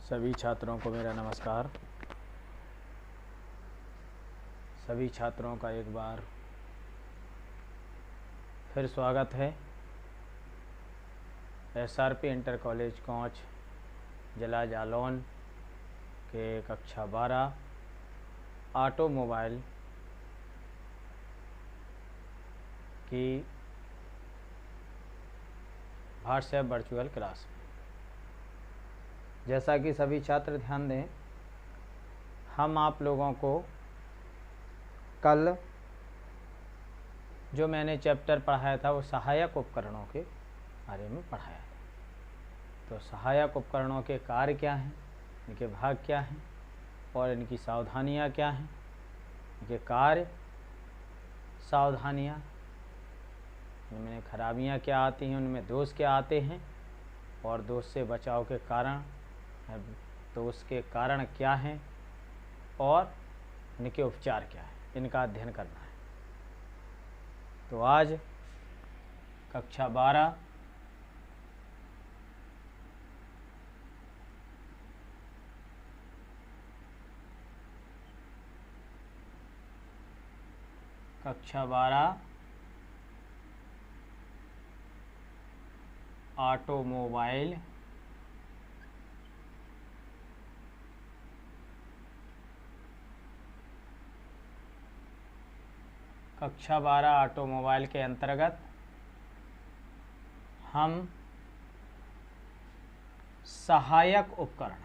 सभी छात्रों को मेरा नमस्कार। सभी छात्रों का एक बार फिर स्वागत है एसआरपी इंटर कॉलेज कोंच जिला जालौन के कक्षा 12 ऑटोमोबाइल की व्हाट्सएप वर्चुअल क्लास। जैसा कि सभी छात्र ध्यान दें, हम आप लोगों को कल जो मैंने चैप्टर पढ़ाया था वो सहायक उपकरणों के बारे में पढ़ाया था। तो सहायक उपकरणों के कार्य क्या हैं, इनके भाग क्या हैं और इनकी सावधानियां क्या हैं, इनके कार्य, सावधानियां, इनमें खराबियां क्या आती हैं, उनमें दोष क्या आते हैं और दोष से बचाव के कारण, दोष के कारण क्या हैं और इनके उपचार क्या हैं, इनका अध्ययन करना है। तो आज कक्षा 12 ऑटोमोबाइल कक्षा 12 ऑटोमोबाइल के अंतर्गत हम सहायक उपकरण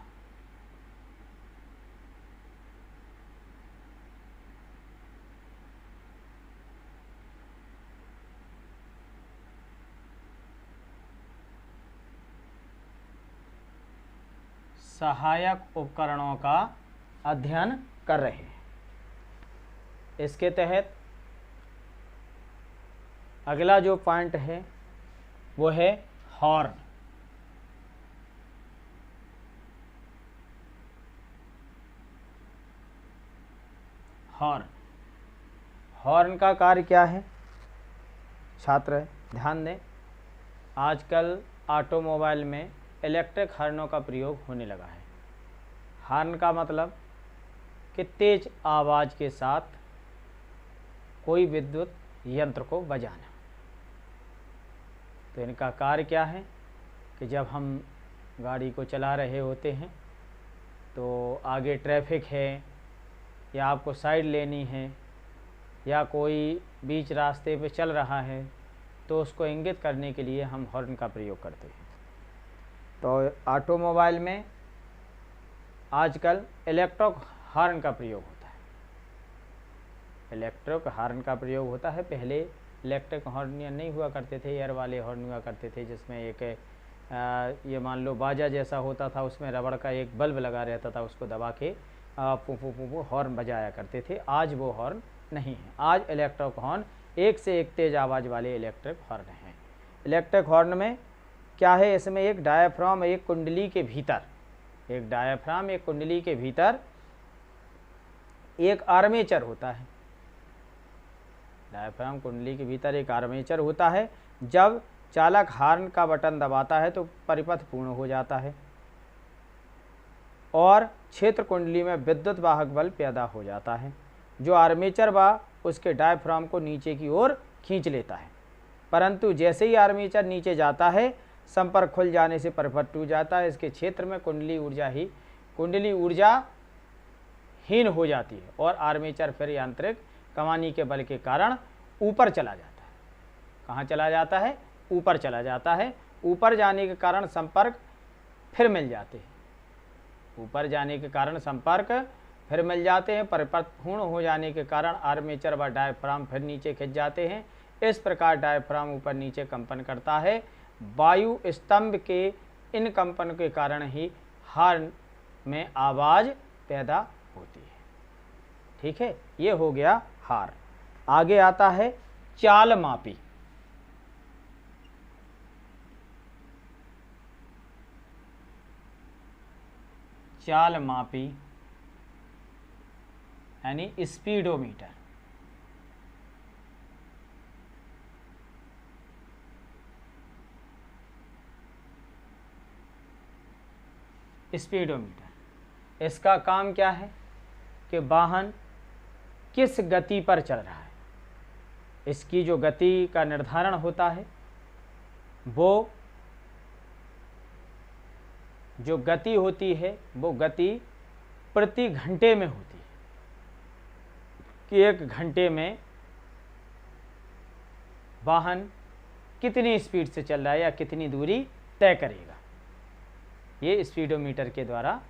सहायक उपकरणों का अध्ययन कर रहे हैं। इसके तहत अगला जो पॉइंट है वो है हॉर्न। हॉर्न हॉर्न का कार्य क्या है? छात्र ध्यान दें, आजकल ऑटोमोबाइल में इलेक्ट्रिक हॉर्नों का प्रयोग होने लगा है। हॉर्न का मतलब कि तेज आवाज़ के साथ कोई विद्युत यंत्र को बजाना। तो इनका कार्य क्या है कि जब हम गाड़ी को चला रहे होते हैं तो आगे ट्रैफिक है या आपको साइड लेनी है या कोई बीच रास्ते पे चल रहा है तो उसको इंगित करने के लिए हम हॉर्न का प्रयोग करते हैं। तो ऑटोमोबाइल में आजकल इलेक्ट्रिक हॉर्न का प्रयोग होता है। इलेक्ट्रिक हॉर्न का प्रयोग होता है। पहले इलेक्ट्रिक हॉर्न नहीं हुआ करते थे, एयर वाले हॉर्न हुआ करते थे जिसमें एक ये मान लो बाजा जैसा होता था, उसमें रबड़ का एक बल्ब लगा रहता था, उसको दबा के पू पू पू पू हॉर्न बजाया करते थे। आज वो हॉर्न नहीं है। आज इलेक्ट्रिक हॉर्न एक से एक तेज़ आवाज़ वाले इलेक्ट्रिक हॉर्न हैं। इलेक्ट्रिक हॉर्न में क्या है? इसमें एक डायाफ्राम, एक कुंडली के भीतर, एक डायाफ्राम, एक कुंडली के भीतर एक आर्मेचर होता है। डायाफ्राम कुंडली के भीतर एक आर्मेचर होता है। जब चालक हॉर्न का बटन दबाता है तो परिपथ पूर्ण हो जाता है और क्षेत्र कुंडली में विद्युत वाहक बल पैदा हो जाता है जो आर्मेचर व उसके डायाफ्राम को नीचे की ओर खींच लेता है। परंतु जैसे ही आर्मेचर नीचे जाता है, संपर्क खुल जाने से परिपथ टूट जाता है। इसके क्षेत्र में कुंडली ऊर्जा हीन हो जाती है और आर्मेचर फिर यांत्रिक कमानी के बल के कारण ऊपर चला जाता है। कहाँ चला जाता है? ऊपर चला जाता है। ऊपर जाने के कारण संपर्क फिर मिल जाते हैं। ऊपर जाने के कारण संपर्क फिर मिल जाते हैं। परिपथ पूर्ण हो जाने के कारण आर्मेचर व डायाफ्राम फिर नीचे खिंच जाते हैं। इस प्रकार डायाफ्राम ऊपर नीचे कंपन करता है। वायु स्तंभ के इन कंपन के कारण ही हॉर्न में आवाज़ पैदा होती है। ठीक है, ये हो गया हॉर्न। आगे आता है चाल मापी। चाल मापी यानी स्पीडोमीटर। स्पीडोमीटर। इसका काम क्या है कि वाहन किस गति पर चल रहा है, इसकी जो गति का निर्धारण होता है वो जो गति होती है वो गति प्रति घंटे में होती है कि एक घंटे में वाहन कितनी स्पीड से चल रहा है या कितनी दूरी तय करेगा, ये स्पीडोमीटर के द्वारा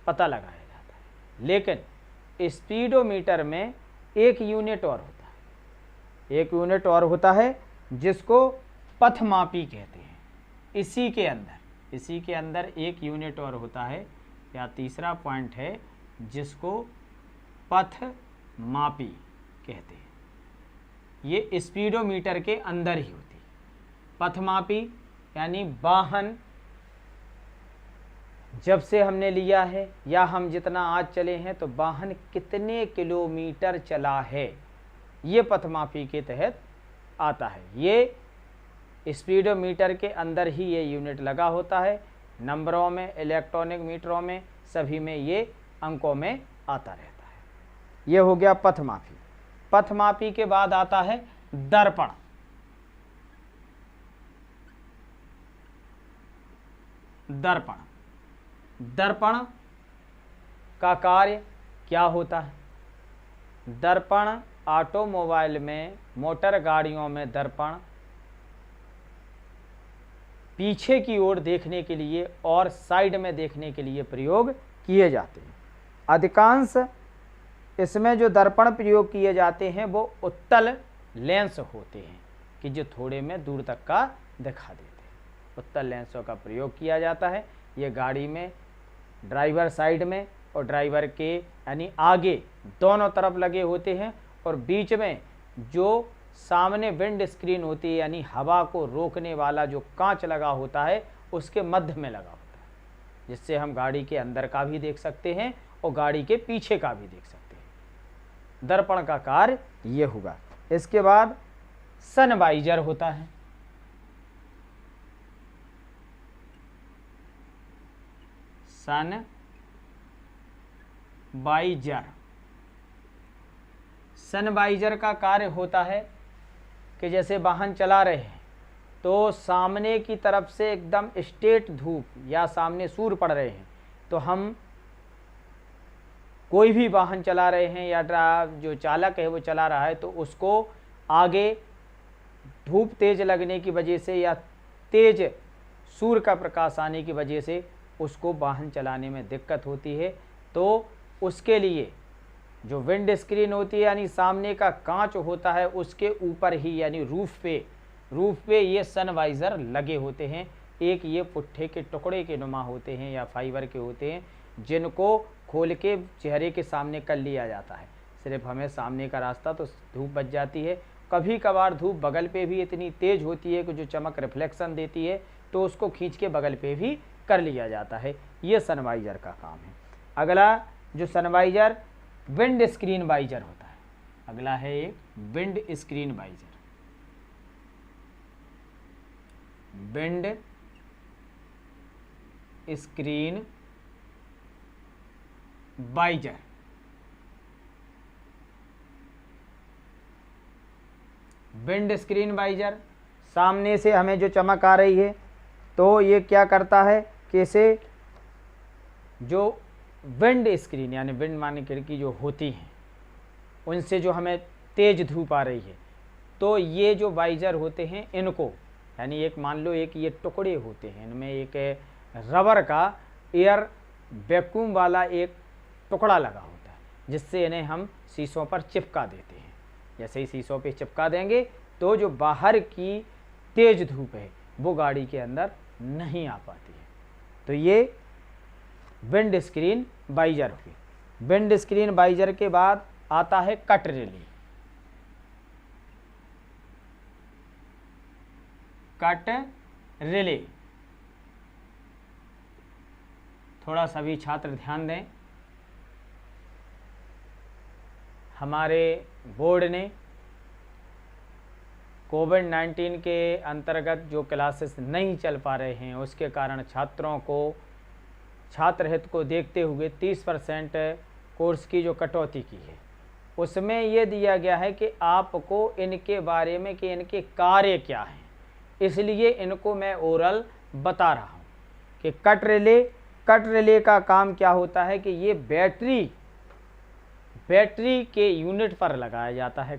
पता लगाया जाता है। लेकिन स्पीडोमीटर में एक यूनिट और होता है, एक यूनिट और होता है जिसको पथमापी कहते हैं। इसी के अंदर एक यूनिट और होता है या तीसरा पॉइंट है जिसको पथमापी कहते हैं। ये स्पीडोमीटर के अंदर ही होती है। पथमापी यानी वाहन जब से हमने लिया है या हम जितना आज चले हैं तो वाहन कितने किलोमीटर चला है, ये पथमापी के तहत आता है। ये स्पीडोमीटर के अंदर ही ये यूनिट लगा होता है। नंबरों में, इलेक्ट्रॉनिक मीटरों में, सभी में ये अंकों में आता रहता है। ये हो गया पथमापी। पथमापी के बाद आता है दर्पण। दर्पण का कार्य क्या होता है? दर्पण ऑटोमोबाइल में, मोटर गाड़ियों में दर्पण पीछे की ओर देखने के लिए और साइड में देखने के लिए प्रयोग किए जाते हैं। अधिकांश इसमें जो दर्पण प्रयोग किए जाते हैं वो उत्तल लेंस होते हैं कि जो थोड़े में दूर तक का दिखा देते हैं। उत्तल लेंसों का प्रयोग किया जाता है। ये गाड़ी में ड्राइवर साइड में और ड्राइवर के यानी आगे दोनों तरफ लगे होते हैं और बीच में जो सामने विंड स्क्रीन होती है यानी हवा को रोकने वाला जो कांच लगा होता है उसके मध्य में लगा होता है, जिससे हम गाड़ी के अंदर का भी देख सकते हैं और गाड़ी के पीछे का भी देख सकते हैं। दर्पण का कार्य ये होगा। इसके बाद सनवाइजर होता है। सनवाइजर का कार्य होता है कि जैसे वाहन चला रहे हैं तो सामने की तरफ से एकदम स्ट्रेट धूप या सामने सूर्य पड़ रहे हैं तो हम कोई भी वाहन चला रहे हैं या जो चालक है वो चला रहा है तो उसको आगे धूप तेज लगने की वजह से या तेज सूर्य का प्रकाश आने की वजह से उसको वाहन चलाने में दिक्कत होती है। तो उसके लिए जो विंड स्क्रीन होती है यानी सामने का कांच होता है उसके ऊपर ही यानी रूफ पे ये सनवाइज़र लगे होते हैं। एक ये पुट्ठे के टुकड़े के नुमा होते हैं या फाइबर के होते हैं जिनको खोल के चेहरे के सामने कर लिया जाता है। सिर्फ हमें सामने का रास्ता तो धूप बच जाती है, कभी कभार धूप बगल पे भी इतनी तेज होती है कि जो चमक रिफ्लेक्शन देती है तो उसको खींच के बगल पे भी कर लिया जाता है। ये सनवाइजर का काम है। अगला जो सनवाइजर विंड स्क्रीन वाइजर होता है। अगला है एक windscreen visor. Windscreen visor windscreen visor सामने से हमें जो चमक आ रही है तो ये क्या करता है कि इसे जो विंड स्क्रीन यानी विंड माने खिड़की जो होती हैं उनसे जो हमें तेज धूप आ रही है तो ये जो वाइजर होते हैं इनको यानी एक मान लो एक ये टुकड़े होते हैं, इनमें एक रबर का एयर वैक्यूम वाला एक टुकड़ा लगा होता है जिससे इन्हें हम शीशों पर चिपका देते हैं। जैसे ही शीशों पे चिपका देंगे तो जो बाहर की तेज धूप है वो गाड़ी के अंदर नहीं आ पाती है। तो ये विंड स्क्रीन वाइजर हुई। विंड स्क्रीन वाइजर के बाद आता है कट रिले। कट रिले थोड़ा सभी छात्र ध्यान दें। हमारे बोर्ड ने कोविड-19 के अंतर्गत जो क्लासेस नहीं चल पा रहे हैं उसके कारण छात्र हित को देखते हुए 30% कोर्स की जो कटौती की है, उसमें ये दिया गया है कि आपको इनके बारे में कि इनके कार्य क्या हैं, इसलिए इनको मैं ओरल बता रहा हूँ कि कट रिले का काम क्या होता है कि ये बैटरी के यूनिट पर लगाया जाता है।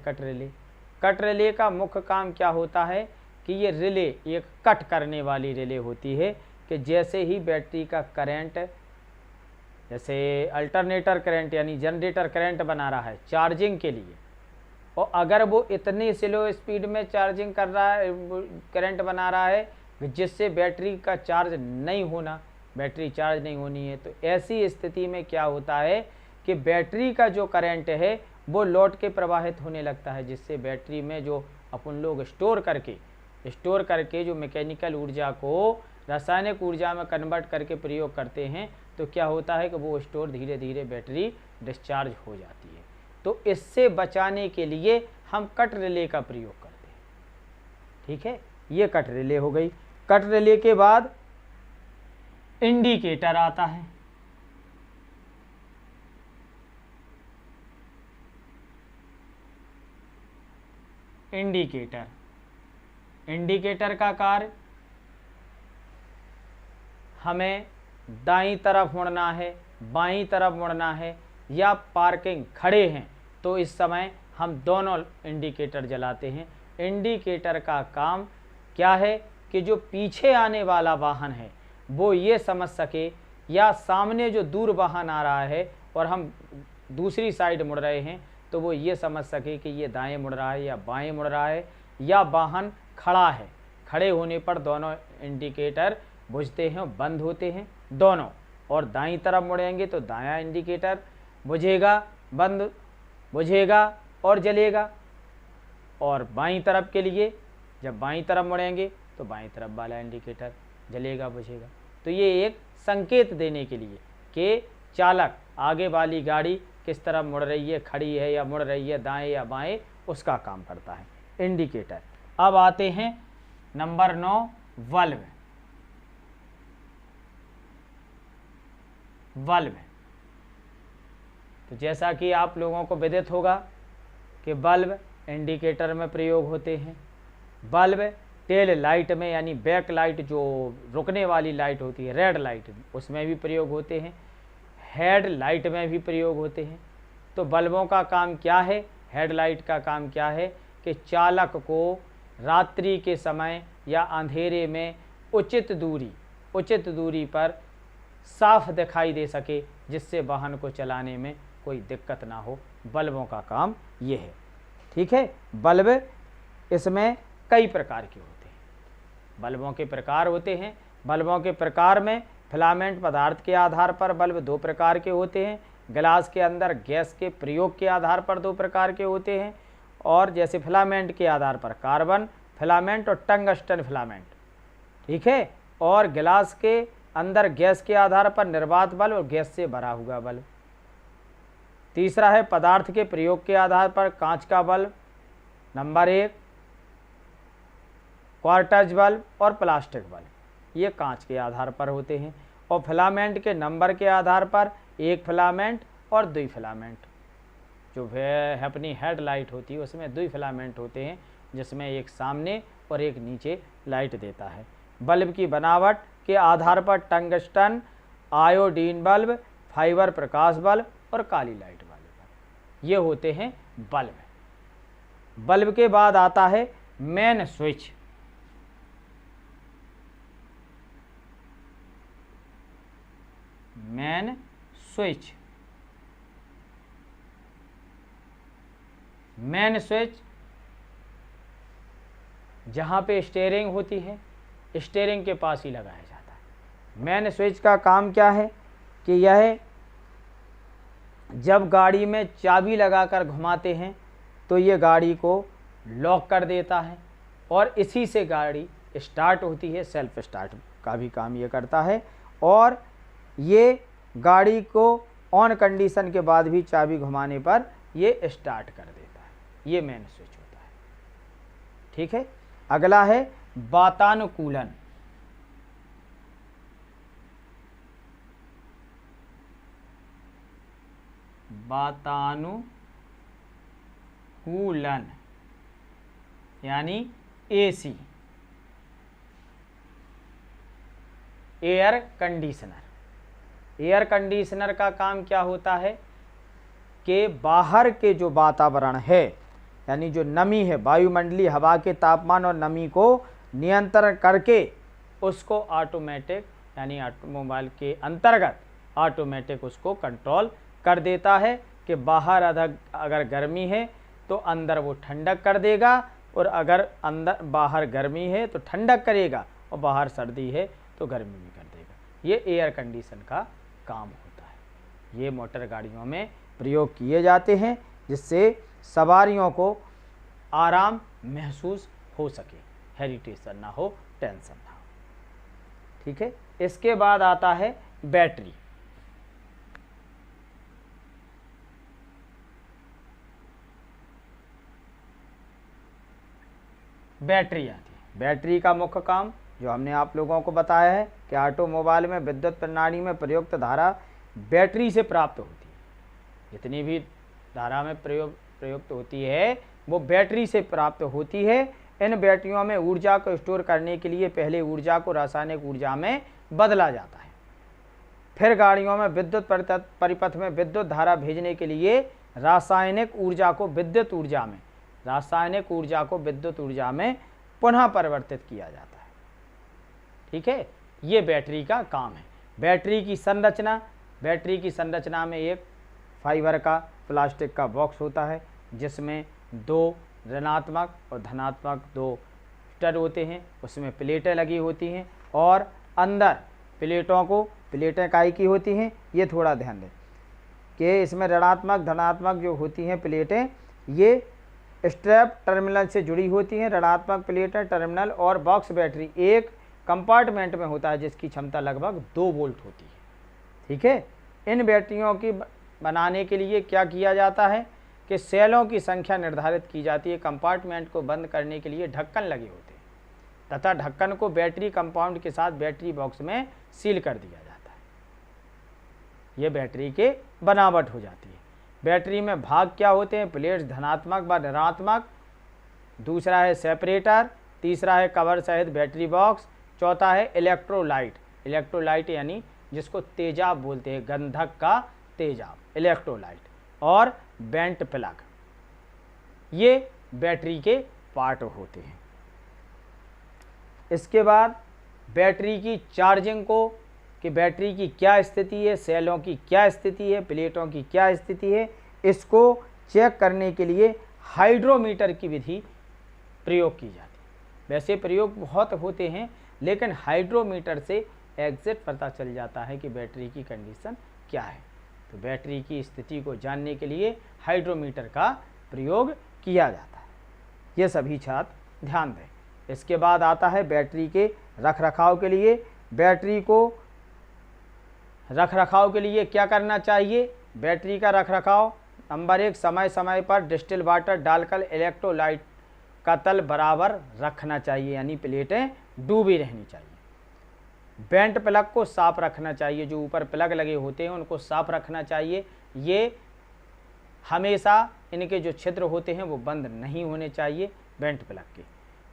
कट रिले का मुख्य काम क्या होता है कि ये रिले एक कट करने वाली रिले होती है कि जैसे ही बैटरी का करंट, जैसे अल्टरनेटर करंट यानी जनरेटर करंट बना रहा है चार्जिंग के लिए, और अगर वो इतनी स्लो स्पीड में चार्जिंग कर रहा है, करंट बना रहा है जिससे बैटरी का चार्ज नहीं होना, बैटरी चार्ज नहीं होनी है, तो ऐसी स्थिति में क्या होता है कि बैटरी का जो करंट है वो लौट के प्रवाहित होने लगता है, जिससे बैटरी में जो अपन लोग स्टोर करके जो मैकेनिकल ऊर्जा को रासायनिक ऊर्जा में कन्वर्ट करके प्रयोग करते हैं, तो क्या होता है कि वो स्टोर धीरे धीरे बैटरी डिस्चार्ज हो जाती है। तो इससे बचाने के लिए हम कट रिले का प्रयोग करते हैं। ठीक है, ये कट रिले हो गई। कट रिले के बाद इंडिकेटर आता है। इंडिकेटर का कार्य, हमें दाईं तरफ मुड़ना है, बाईं तरफ मुड़ना है, या पार्किंग खड़े हैं तो इस समय हम दोनों इंडिकेटर जलाते हैं। इंडिकेटर का काम क्या है कि जो पीछे आने वाला वाहन है वो ये समझ सके, या सामने जो दूर वाहन आ रहा है और हम दूसरी साइड मुड़ रहे हैं, तो वो ये समझ सके कि ये दाएं मुड़ रहा है या बाएं मुड़ रहा है, या वाहन खड़ा है। खड़े होने पर दोनों इंडिकेटर बुझते हैं, बंद होते हैं दोनों, और दाईं तरफ मुड़ेंगे तो दायां इंडिकेटर बुझेगा, बंद बुझेगा और जलेगा, और बाईं तरफ के लिए जब बाईं तरफ मुड़ेंगे तो बाईं तरफ वाला इंडिकेटर जलेगा, बुझेगा। तो ये एक संकेत देने के लिए कि चालक आगे वाली गाड़ी किस तरफ मुड़ रही है, खड़ी है या मुड़ रही है, दाएं या बाएं, उसका काम करता है इंडिकेटर। अब आते हैं नंबर 9, बल्ब। तो जैसा कि आप लोगों को विदित होगा कि बल्ब इंडिकेटर में प्रयोग होते हैं। बल्ब टेल लाइट में यानी बैक लाइट, जो रुकने वाली लाइट होती है, रेड लाइट, उसमें भी प्रयोग होते हैं। हेड लाइट में भी प्रयोग होते हैं। तो बल्बों का काम क्या है, हेडलाइट का काम क्या है कि चालक को रात्रि के समय या अंधेरे में उचित दूरी पर साफ दिखाई दे सके, जिससे वाहन को चलाने में कोई दिक्कत ना हो। बल्बों का काम ये है। ठीक है, बल्ब इसमें कई प्रकार के होते हैं। बल्बों के प्रकार होते हैं। बल्बों के प्रकार में फिलामेंट पदार्थ के आधार पर बल्ब 2 प्रकार के होते हैं। गिलास के अंदर गैस के प्रयोग के आधार पर 2 प्रकार के होते हैं, और जैसे फिलामेंट के आधार पर कार्बन फिलामेंट और टंगस्टन फिलामेंट। ठीक है, और गिलास के अंदर गैस के आधार पर निर्वात बल्ब और गैस से भरा हुआ बल्ब। तीसरा है पदार्थ के प्रयोग के आधार पर कांच का बल्ब। नंबर 1 क्वार्टज बल्ब और प्लास्टिक बल्ब, ये कांच के आधार पर होते हैं। और फिलामेंट के नंबर के आधार पर 1 फिलामेंट और 2 फिलामेंट। जो अपनी हेडलाइट होती है उसमें 2 फिलामेंट होते हैं, जिसमें एक सामने और एक नीचे लाइट देता है। बल्ब की बनावट के आधार पर टंगस्टन, आयोडीन बल्ब, फाइबर प्रकाश बल्ब और काली लाइट वाले बल्ब, ये होते हैं बल्ब। बल्ब के बाद आता है मेन स्विच। मेन स्विच जहाँ पे स्टीयरिंग होती है, स्टीयरिंग के पास ही लगाया जाता है। मेन स्विच का काम क्या है कि यह जब गाड़ी में चाबी लगाकर घुमाते हैं तो ये गाड़ी को लॉक कर देता है, और इसी से गाड़ी स्टार्ट होती है। सेल्फ स्टार्ट का भी काम ये करता है, और ये गाड़ी को ऑन कंडीशन के बाद भी चाबी घुमाने पर ये स्टार्ट कर देता है। ये मेन स्विच होता है। ठीक है, अगला है वातानुकूलन। वातानुकूलन यानी AC, air conditioner. Air conditioner का काम क्या होता है कि बाहर के जो वातावरण है यानी जो नमी है, वायुमंडलीय हवा के तापमान और नमी को नियंत्रण करके उसको ऑटोमेटिक यानी ऑटोमोबाइल के अंतर्गत ऑटोमेटिक उसको कंट्रोल कर देता है कि बाहर अगर गर्मी है तो अंदर वो ठंडक कर देगा, और अगर बाहर गर्मी है तो ठंडक करेगा, और बाहर सर्दी है तो गर्मी भी कर देगा। ये एयर कंडीशन का काम होता है। ये मोटर गाड़ियों में प्रयोग किए जाते हैं जिससे सवारियों को आराम महसूस हो सके, हेरिटेशन ना हो, टेंशन ना हो। ठीक है। इसके बाद आता है बैटरी। बैटरी आती है। बैटरी का मुख्य काम जो हमने आप लोगों को बताया है कि ऑटोमोबाइल में विद्युत प्रणाली में प्रयुक्त धारा बैटरी से प्राप्त होती है। जितनी भी धारा में प्रयुक्त होती है वो बैटरी से प्राप्त होती है। इन बैटरियों में ऊर्जा को स्टोर करने के लिए पहले ऊर्जा को रासायनिक ऊर्जा में बदला जाता है, फिर गाड़ियों में विद्युत परिपथ में विद्युत धारा भेजने के लिए रासायनिक ऊर्जा को विद्युत ऊर्जा में पुनः परिवर्तित किया जाता है। ठीक है। ये बैटरी का काम है। बैटरी की संरचना में एक फाइबर का प्लास्टिक का बॉक्स होता है जिसमें दो ऋणात्मक और धनात्मक दो स्टर होते हैं, उसमें प्लेटें लगी होती हैं, और अंदर प्लेटें काई की होती हैं। ये थोड़ा ध्यान दें कि इसमें ऋणात्मक धनात्मक जो होती हैं प्लेटें, ये स्ट्रैप टर्मिनल से जुड़ी होती हैं। ऋणात्मक प्लेटें टर्मिनल और बॉक्स बैटरी एक कंपार्टमेंट में होता है जिसकी क्षमता लगभग 2 वोल्ट होती है। ठीक है। इन बैटरियों की बनाने के लिए क्या किया जाता है कि सेलों की संख्या निर्धारित की जाती है। कंपार्टमेंट को बंद करने के लिए ढक्कन लगे होते हैं तथा ढक्कन को बैटरी कंपाउंड के साथ बैटरी बॉक्स में सील कर दिया जाता है। यह बैटरी के बनावट हो जाती है। बैटरी में भाग क्या होते हैं? प्लेट्स धनात्मक व ऋणात्मक, दूसरा है सेपरेटर, तीसरा है कवर सहित बैटरी बॉक्स, चौथा है इलेक्ट्रोलाइट यानी जिसको तेजाब बोलते हैं, गंधक का तेजाब, इलेक्ट्रोलाइट, और बेंट प्लग। ये बैटरी के पार्ट होते हैं। इसके बाद बैटरी की चार्जिंग को कि बैटरी की क्या स्थिति है, सेलों की क्या स्थिति है, प्लेटों की क्या स्थिति है, इसको चेक करने के लिए हाइड्रोमीटर की विधि प्रयोग की जाती है। वैसे प्रयोग बहुत होते हैं लेकिन हाइड्रोमीटर से एग्जैक्ट पता चल जाता है कि बैटरी की कंडीशन क्या है। तो बैटरी की स्थिति को जानने के लिए हाइड्रोमीटर का प्रयोग किया जाता है। ये सभी छात्र ध्यान दें। इसके बाद आता है बैटरी के रखरखाव के लिए। बैटरी को रखरखाव के लिए क्या करना चाहिए? बैटरी का रखरखाव नंबर 1, समय समय पर डिस्टिल वाटर डालकर इलेक्ट्रोलाइट का तल बराबर रखना चाहिए, यानी प्लेटें डूबी रहनी चाहिए। बेंट प्लग को साफ रखना चाहिए, जो ऊपर प्लग लगे होते हैं उनको साफ रखना चाहिए। ये हमेशा इनके जो छिद्र होते हैं वो बंद नहीं होने चाहिए बेंट प्लग के।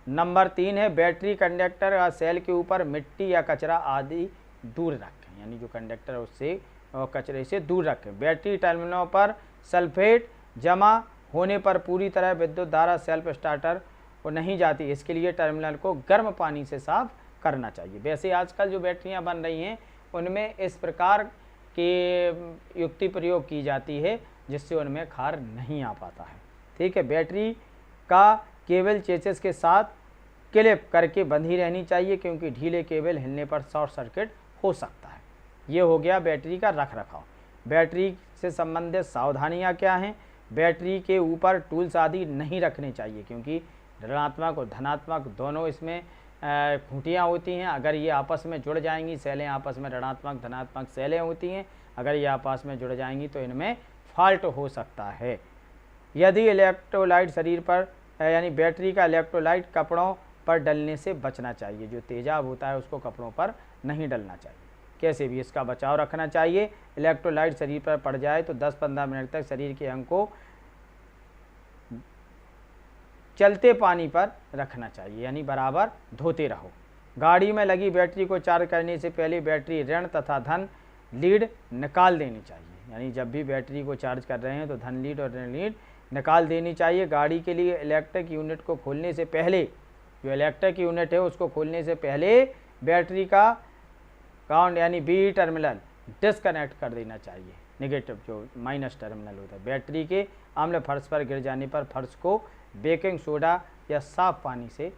नंबर 3 है बैटरी कंडक्टर या सेल के ऊपर मिट्टी या कचरा आदि दूर रखें, यानी जो कंडक्टर है उससे और कचरे से दूर रखें। बैटरी टर्मिनलों पर सल्फेट जमा होने पर पूरी तरह विद्युत धारा सेल्फ स्टार्टर को नहीं जाती, इसके लिए टर्मिनल को गर्म पानी से साफ करना चाहिए। वैसे आजकल जो बैटरियां बन रही हैं उनमें इस प्रकार की युक्ति प्रयोग की जाती है जिससे उनमें खार नहीं आ पाता है। ठीक है। बैटरी का केबल चेसिस के साथ क्लिप करके बंधी रहनी चाहिए क्योंकि ढीले केबल हिलने पर शॉर्ट सर्किट हो सकता है। ये हो गया बैटरी का रखरखाव। बैटरी से संबंधित सावधानियां क्या हैं? बैटरी के ऊपर टूल्स आदि नहीं रखने चाहिए क्योंकि ऋणात्मक और धनात्मक दोनों इसमें खूंटियाँ होती हैं। अगर ये आपस में जुड़ जाएंगी, सेलें आपस में ऋणात्मक धनात्मक सेलें होती हैं, अगर ये आपस में जुड़ जाएंगी तो इनमें फॉल्ट हो सकता है। यदि इलेक्ट्रोलाइट शरीर पर यानी बैटरी का इलेक्ट्रोलाइट कपड़ों पर डलने से बचना चाहिए, जो तेजाब होता है उसको कपड़ों पर नहीं डलना चाहिए कैसे भी इसका बचाव रखना चाहिए। इलेक्ट्रोलाइट शरीर पर पड़ जाए तो 10-15 मिनट तक शरीर के अंग को चलते पानी पर रखना चाहिए, यानी बराबर धोते रहो। गाड़ी में लगी बैटरी को चार्ज करने से पहले बैटरी ऋण तथा धन लीड निकाल देनी चाहिए, यानी जब भी बैटरी को चार्ज कर रहे हैं तो धन लीड और ऋण लीड निकाल देनी चाहिए। गाड़ी के लिए इलेक्ट्रिक यूनिट को खोलने से पहले, जो इलेक्ट्रिक यूनिट है उसको खोलने से पहले बैटरी का ग्राउंड यानी बी टर्मिनल डिस्कनेक्ट कर देना चाहिए। नेगेटिव जो माइनस टर्मिनल होता है, बैटरी के अम्ल फर्श पर गिर जाने पर फर्श को बेकिंग सोडा या साफ पानी से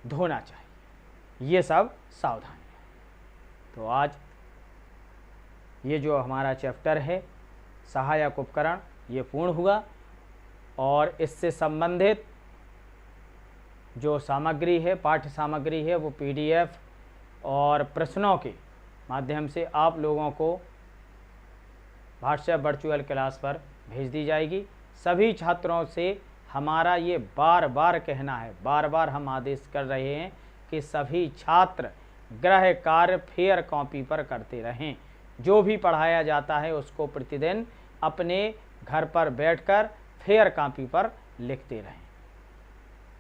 धोना चाहिए। ये सब सावधानी है। तो आज ये जो हमारा चैप्टर है सहायक उपकरण ये पूर्ण हुआ, और इससे संबंधित जो सामग्री है, पाठ्य सामग्री है, वो PDF और प्रश्नों के माध्यम से आप लोगों को व्हाट्सएप वर्चुअल क्लास पर भेज दी जाएगी। सभी छात्रों से हमारा ये बार बार कहना है, बार बार हम आदेश कर रहे हैं कि सभी छात्र गृह कार्य फेयर कॉपी पर करते रहें। जो भी पढ़ाया जाता है उसको प्रतिदिन अपने घर पर बैठकर फेयर कॉपी पर लिखते रहें,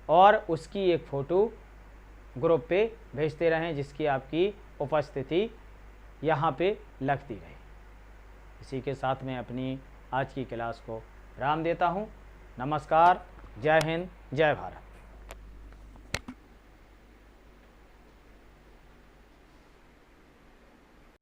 और उसकी एक फ़ोटो ग्रुप पे भेजते रहें जिसकी आपकी उपस्थिति यहाँ पे लगती रहे। इसी के साथ मैं अपनी आज की क्लास को विराम देता हूँ। नमस्कार, जय हिंद, जय भारत।